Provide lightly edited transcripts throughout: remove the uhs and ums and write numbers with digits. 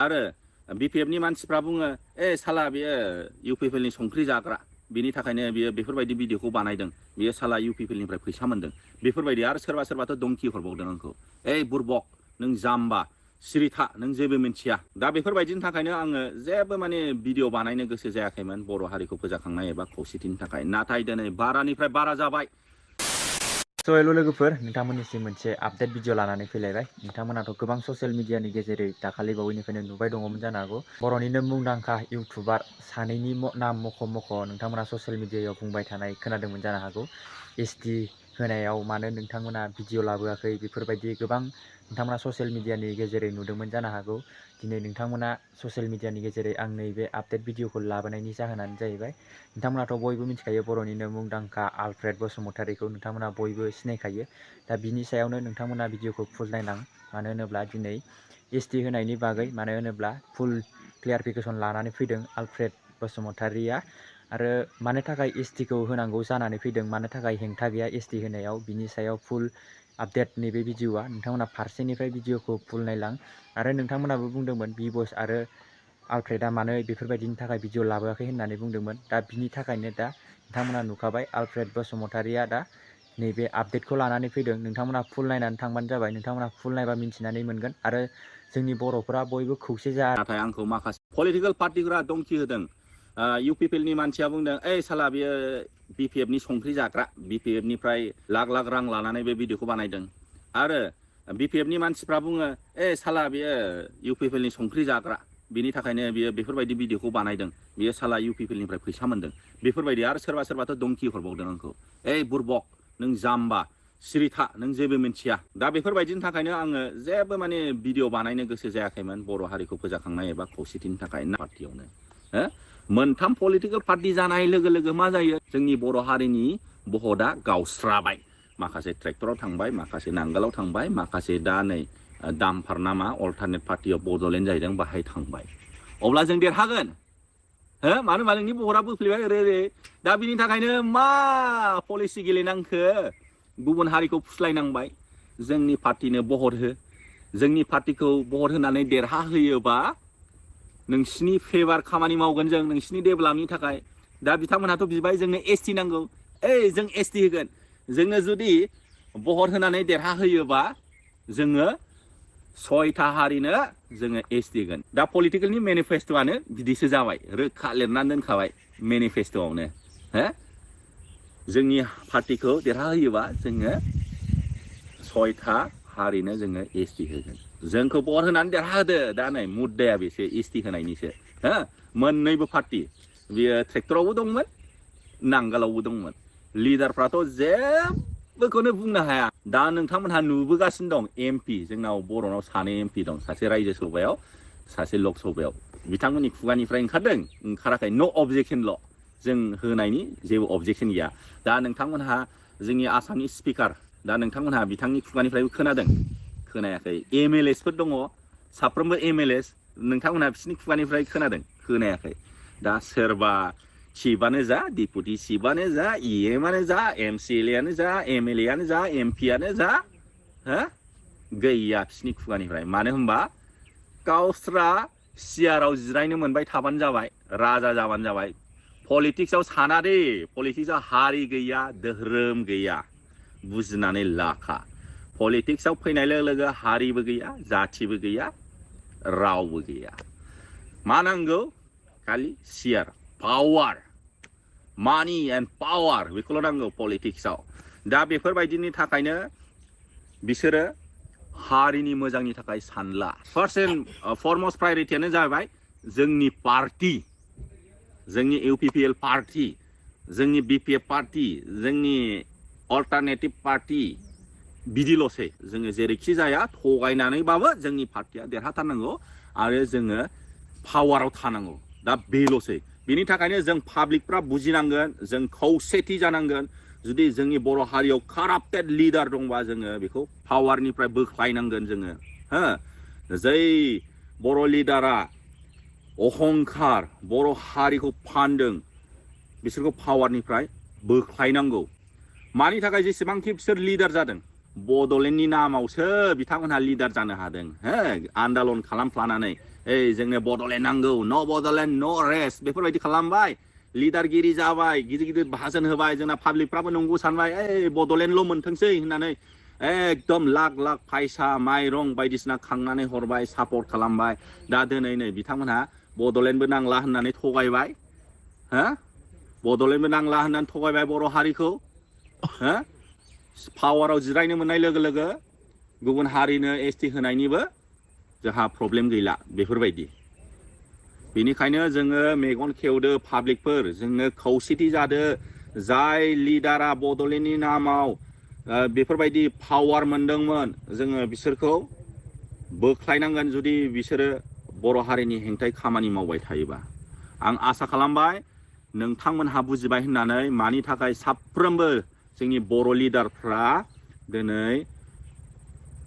आरो बिपिएफनि मानसिफ्रा बुङो साला बेयो इउपिपिएलनि संख्रि जाग्रा बिनि थाखायनो बियो बेफोरबायदि भिडिअखौ बानायदों बियो साला इउपिपिएलनिफ्राय फैसा मोनदों बेफोरबायदि आरो सोरबाथ' दंखि हरबावदों आंखौ बुरबक नों जाम्बा सिरिथा नों जेबो मिन्थिया दा बेफोरबायदिनि थाखायनो आङो जेबो माने भिडिअ बानायनो गोसो जायाखैमोन बर' हारिखौ फोजाखांनाय एबा खौसेथिनि थाखाय नाथाय दिनै बारानिफ्राय बारा जाबाय। स' हेल' लोगोफोर नोंथांमोननिसिम मोनसे आपडेट भिडिअ लानानै फैलायबाय। नोंथांमोनाथ' गोबां ससियेल मिडियानि गेजेरै दाखालि बावैनिफ्रायनो नुबाय दङमोन जानो हागौ बर'निनो मुंदांखा इउटुबार सानैनि नाम मख' नोंथांमोना ससियेल मिडियायाव बुंबाय थानाय खोनादोंमोन जानो हागौ एसटि होनायाव मानो नोंथांमोना भिडिअ लाबोआखै बेफोरबायदि गोबां नोंथांमोना ससियेल मिडियानि गेजेरै नुदोंमोन जानो हागौ। दिनै नोंथांमोना ससियेल मिडियानि गेजेरै आं नैबे आपडेट भिडिअखौ लाबोनायनि जाहोनानो जाहैबाय नोंथांमोनाथ' बयबो मिथिखायो बर'निनो मुंदांखा आलफ्रेड बसुमतारीखौ नोंथांमोना बयबो सिनायखायो। दा बिनि सायावनो नोंथांमोना भिडिअखौ फुल नायनां मानो होनोब्ला दिनै एसटि होनायनि बागै मानो होनोब्ला फुल क्लियारिफिकेसन लानानै फैदों आलफ्रेड बसुमतारीया आरो मानो थाखाय एसटिखौ होनांगौ जानानै फैदों मानो थाखाय हेंथा गैया एसटि होनायाव बिनि सायाव फुल आपडेट नैबे भिडिअआ नोंथांमोना फारसेनिफ्राय भिडिअखौ फुल नायलां आरो नोंथांमोनाबो बुंदोंमोन बि बस आरो आलफ्रेडआ मानो बेफोरबायदिनि थाखाय भिडिअ लाबोआखै होननानै बुंदोंमोन। दा बिनि थाखायनो दा नोंथांमोना नुखाबाय आलफ्रेड बसुमतारीया दा नैबे आपडेटखौ लानानै फैदों। नोंथांमोना फुल नायनानै थांबानो जाबाय। नोंथांमोना फुल नायबा मिन्थिनानै मोनगोन आरो जोंनि बर'फोरा बयबो खौसे जा। नाथाय आंखौ माखासे पलिटिकेल पार्टिफोरा दंखि होदों। इउपिपिएलनि मानसिया बुंदों साला बेयो बिपिएफनि संख्रि जाग्रा बिपिएफनिफ्राय लाख लाख रां लानानै बे भिडिअखौ बानायदों आरो बिपिएफनि मानसिफ्रा बुङो साला बेयो इउपिपिएलनि संख्रि जाग्रा बिनि थाखायनो बियो बेफोरबायदि भिडिअखौ बानायदों बियो साला इउपिपिएलनिफ्राय फैसा मोनदों बेफोरबायदि आरो सोरबाथ' दंखि हरबावदों आंखौ बुरबक नों जाम्बा सिरिथा नों जेबो मिन्थिया दा बेफोरबायदिनि थाखायनो आङो जेबो माने भिडिअ बानायनो गोसो जायाखैमोन बर' हारिखौ फोजाखांनाय एबा खौसेथिनि थाखाय पार्टियावनो मोनथाम पलिटिकेल पार्टि जानाय लोगो लोगो मा जायो जोंनि बर' हारिनि भटआ गावस्राबाय माखासे ट्रेक्टराव थांबाय माखासे नांगोलाव थांबाय माखासे दा नै दामफार नामा अल्टारनेट पार्टियाव बड'लेण्ड जाहैदों बाहाय थांबाय अब्ला जों देरहागोन मानो होनबा नोंनि भटआ बोफ्लेबाय ओरै दा बिनि थाखायनो मा पलिसि गेलेनांखो गुबुन हारिखौ फुस्लायनांबाय जोंनि पार्टिनो भट हो जोंनि पार्टिखौ भट होनानै देरहा होयोबा नोंसिनि फेभार खामानि मावगोन जों नोंसिनि डेभेलपनि थाखाय दा बिथांमोनहाथ' बिबाय जोंनो एसटि नांगौ जों एसटि होगोन जोङो जुदि भट होनानै देरहा होयोबा जोङो 6था हारिनो जोङो एसटि होगोन दा पलिटिकेलनि मेनिफेस्ट'आनो बिदिसो जाबाय रोखा लिरनानै दोनखाबाय मेनिफेस्ट'आवनो जोंनि पार्टिखौ देरहा होयोबा जोङो 6था हारिनो जोङो एसटि होगोन जोंखौ भट होनानै देरहा होदो दा नै मुद्दाया बेसो एसटि होनायनिसो मोननैबो पार्टि बियो ट्रेक्टरावबो दंमोन नांगालावबो दंमोन लिडारफ्राथ' जेबोखौनो बुंनो हाया दा नोंथांमोनहा नुबोगासिनो दं एमपि जोंनाव बर'नाव सानै एमपि दं सासे रायजो सभायाव सासे लक सभायाव बिथांमोननि खुगानिफ्राय ओंखारदों ओंखाराखै न' अबजेक्शनल' जों होनायनि जेबो अबजेक्शन गैया दा नोंथांमोनहा जोंनि आसामनि स्पिकार दा नोंथांमोनहा बिथांनि खुगानिफ्रायबो खोनादों खोनायाखै एमएलएसफोर दङ साफ्रोमबो एमएलएस नोंथांमोनहा बिसोरनि खुगानिफ्राय खोनादों खोनायाखै दा सोरबा चिफआनो जा डिपुटि चिफआनो जा इएमआनो जा एमसिएलएआनो जा एमएलएआनो जा एमपिआनो जा गैया बिसोरनि खुगानिफ्राय मानो होनबा गावस्रा सियाराव जिरायनो मोनबाय थाबानो जाबाय राजा जाबानो जाबाय पलिटिक्सआव साना दे पलिटिक्सआव हारि गैया धोरोम गैया बुजिनानै लाखा पलिटिक्सआव फैनाय लोगो लोगो हारिबो गैया जाथिबो गैया रावबो गैया मा नांगौ खालि सियार पावार मानि एन्ड पावार बेखौल' नांगौ पलिटिक्सआव दा बेफोरबायदिनि थाखायनो बिसोरो हारिनि मोजांनि थाखाय सानला फार्स्ट एन्ड फरमस्ट प्रायरिटियानो जाबाय जोंनि पार्टि जोंनि इउपिपिएल पार्टि जोंनि बिपिएफ पार्टि जोंनि अल्टारनेटिभ पार्टि बिदिल'सै जोङो जेरैखि जाया थगायनानैबाबो जोंनि पार्टिया देरहाथारनांगौ आरो जोङो पावाराव थानांगौ दा बेल'सै बिनि थाखायनो जों पाब्लिकफ्रा बुजिनांगोन जों खौसेथि जानांगोन जुदि जोंनि बर' हारियाव काराप्टेड लिडार दंबा जोङो बेखौ पावारनिफ्राय बोख्लायनांगोन जोङो जै बर' लिडारा अहंखार बर' हारिखौ फानदों बिसोरखौ पावारनिफ्राय बोख्लायनांगौ मानि थाखाय जेसेबांखि बिसोर लिडार जादों बड'लेण्डनि नामावसो बिथांमोनहा लिडार जानो हादों आन्दालन खालामफ्लानानै जोंनो बड'लेण्ड नांगौ न' बड'लेण्ड न' रेस्ट बेफोरबायदि खालामबाय लिडारगिरि जाबाय गिदिर गिदिर भाषण होबाय जोंना पाब्लिकफ्राबो नंगौ सानबाय बड'लेण्डल' मोनथोंसै होननानै एकदम लाख लाख फैसा माइरं बायदिसिना खांनानै हरबाय सापर्ट खालामबाय दा दिनै नै बिथांमोनहा बड'लेण्डबो नांला होननानै थगायबाय हो बड'लेण्डबो नांला होननानै थगायबाय बर' हारिखौ हो पावाराव जिरायनो मोननाय लोगो लोगो गुबुन हारिनो एसटि होनायनिबो जोंहा प्रब्लेम गैला बेफोरबायदि बेनिखायनो जोङो मेगन खेवदो पाब्लिकफोर जोङो खौसेथि जादो जाय लिडारा बड'लेण्डनि नामाव बेफोरबायदि पावार मोनदोंमोन जोङो बिसोरखौ बोख्लायनांगोन जुदि बिसोरो बर' हारिनि हेंथायै खामानि मावबाय थायोबा आं आसा खालामबाय नोंथांमोनहा बुजिबाय होननानै मानि थाखाय साफ्रोमबो जोंनि बर' लिडारफ्रा दिनै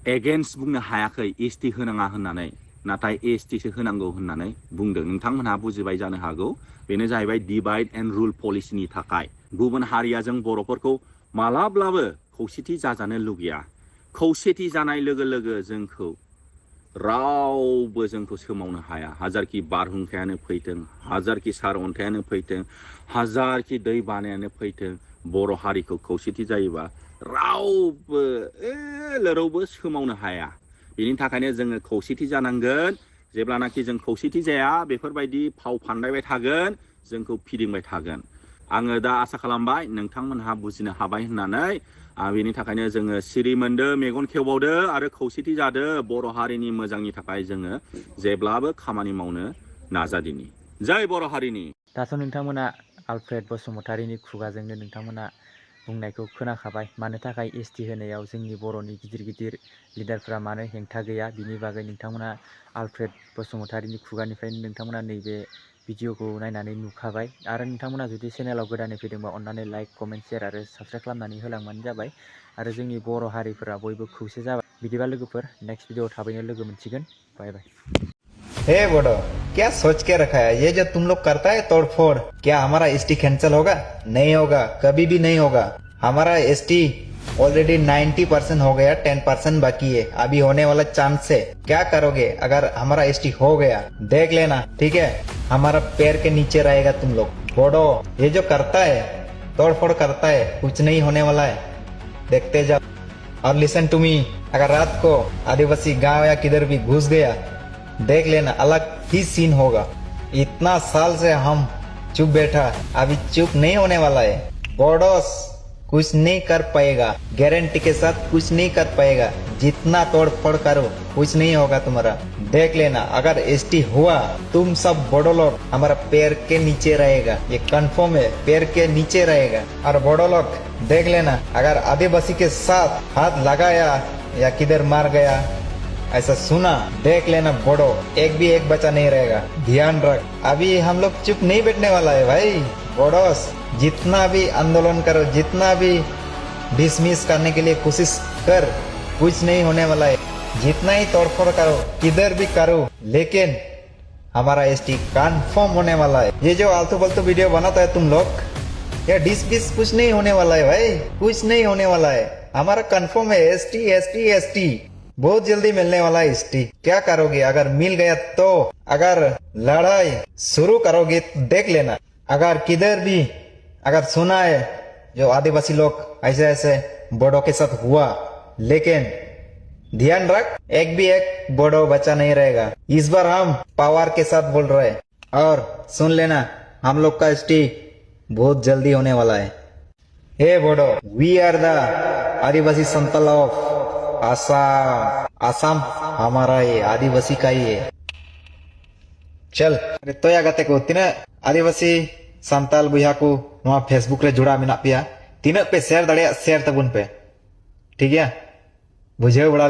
एगेन्स्ट बुंनो हायाखै एसटि होनाङा होननानै नाथाय एसटिसो होनांगौ होननानै बुंदों नोंथांमोनहा बुजिबाय जानो हागौ बेनो जाहैबाय डिभाइड एन्ड रुल पलिसिनि थाखाय गुबुन हारिया जों बर'फोरखौ मालाब्लाबो खौसेथि जाजानो लुगैया खौसेथि जानाय लोगो लोगो जोंखौ रावबो जोंखौ सोमावनो हाया हाजारखि बारहुंखायानो फैथों हाजारखि सारअन्थायानो फैथों हाजारखि दै बानायानो फैथों बर' हारिखौ खौसेथि जायोबा रावबो लोरौबो सोमावनो हाया बेनि थाखायनो जोङो खौसेथि जानांगोन जेब्लानाखि जों खौसेथि जाया बेफोरबायदि फाव फान्दायबाय थागोन जोंखौ फिदिंबाय थागोन आङो दा आसा खालामबाय नोंथांमोनहा बुजिनो हाबाय होननानै बेनि थाखायनो जोङो सिरि मोनदो मेगन खेवबावदो आरो खौसेथि जादो बर' हारिनि मोजांनि थाखाय जोङो जेब्लाबो खामानि मावनो नाजादिनि जय बर' हारिनि दाथ' नोंथांमोना आलफ्रेड बसुमतारीनि खुगाजोंनो नोंथांमोना बुंनायखौ खोनाखाबाय मानो थाखाय एसटि होनायाव जोंनि बर'नि गिदिर गिदिर लिडारफ्रा मानो हेंथा गैया बिनि बागै नोंथांमोना आलफ्रेड बसुमतारीनि खुगानिफ्रायनो नोंथांमोना नैबे भिडिअखौ नायनानै नुखाबाय आरो नोंथांमोना जुदि चेनेलाव गोदानै फैदोंबा अन्नानै लाइक कमेन्ट शेयार आरो साबस्क्राइब खालामनानै होलांबानो जाबाय आरो जोंनि बर' हारिफोरा बयबो खौसे जाबाय बिदिबा लोगोफोर नेक्स्ट भिडिअ थाबैनो लोगो मोनसिगोन बाय बाय हे बोडो क्या सोच के रखा है ये जो तुम लोग करता है तोड़ फोड़ क्या हमारा एसटी कैंसिल होगा नहीं होगा कभी भी नहीं होगा हमारा एसटी ऑलरेडी 90% हो गया 10% बाकी है अभी होने वाला चांस है क्या करोगे अगर हमारा एसटी हो गया देख लेना ठीक है हमारा पैर के नीचे रहेगा तुम लोग बोडो ये जो करता है तोड़ फोड़ करता है कुछ नहीं होने वाला है देखते जाओ और लिसन टू मी अगर रात को आदिवासी गांव या किधर भी घुस गया देख लेना अलग ही सीन होगा इतना साल से हम चुप बैठा अभी चुप नहीं होने वाला है बोडोस कुछ नहीं कर पाएगा गारंटी के साथ कुछ नहीं कर पाएगा जितना तोड़ फोड़ करो कुछ नहीं होगा तुम्हारा देख लेना अगर एसटी हुआ तुम सब बोडो लोग हमारा पैर के नीचे रहेगा ये कंफर्म है पैर के नीचे रहेगा और बोडो लोग देख लेना अगर आदिवासी के साथ हाथ लगाया या किधर मार गया ऐसा सुना देख लेना बोडो एक भी एक बचा नहीं रहेगा ध्यान रख अभी हम लोग चुप नहीं बैठने वाला है भाई बोडोस जितना भी आंदोलन करो जितना भी डिसमिस करने के लिए कोशिश कर कुछ नहीं होने वाला है जितना ही तोड़फोड़ करो किधर भी करो लेकिन हमारा एसटी कंफर्म होने वाला है ये जो आलतू फालतू वीडियो बनाता है तुम लोग या डिस कुछ नहीं होने वाला है भाई कुछ नहीं होने वाला है हमारा कंफर्म है एसटी एसटी एसटी बहुत जल्दी मिलने वाला है एसटी क्या करोगे अगर मिल गया तो अगर लड़ाई शुरू करोगे तो देख लेना अगर किधर भी अगर सुना है जो आदिवासी लोग ऐसे ऐसे बोडो के साथ हुआ लेकिन ध्यान रख एक भी एक बोडो बचा नहीं रहेगा इस बार हम पावर के साथ बोल रहे हैं और सुन लेना हम लोग का एसटी बहुत जल्दी होने वाला है हे बोडो वी आर द आदिवासी संताल ऑफ आसाम आसाम हमारा ये आदिवासी का ही है चल तो या गते को तीना आदिवासी संताल बुया को नवा फेसबुक रे जुड़ा मेना पिया तीना पे शेयर दाड़े शेयर तबुन पे ठीक है बुझे बड़ा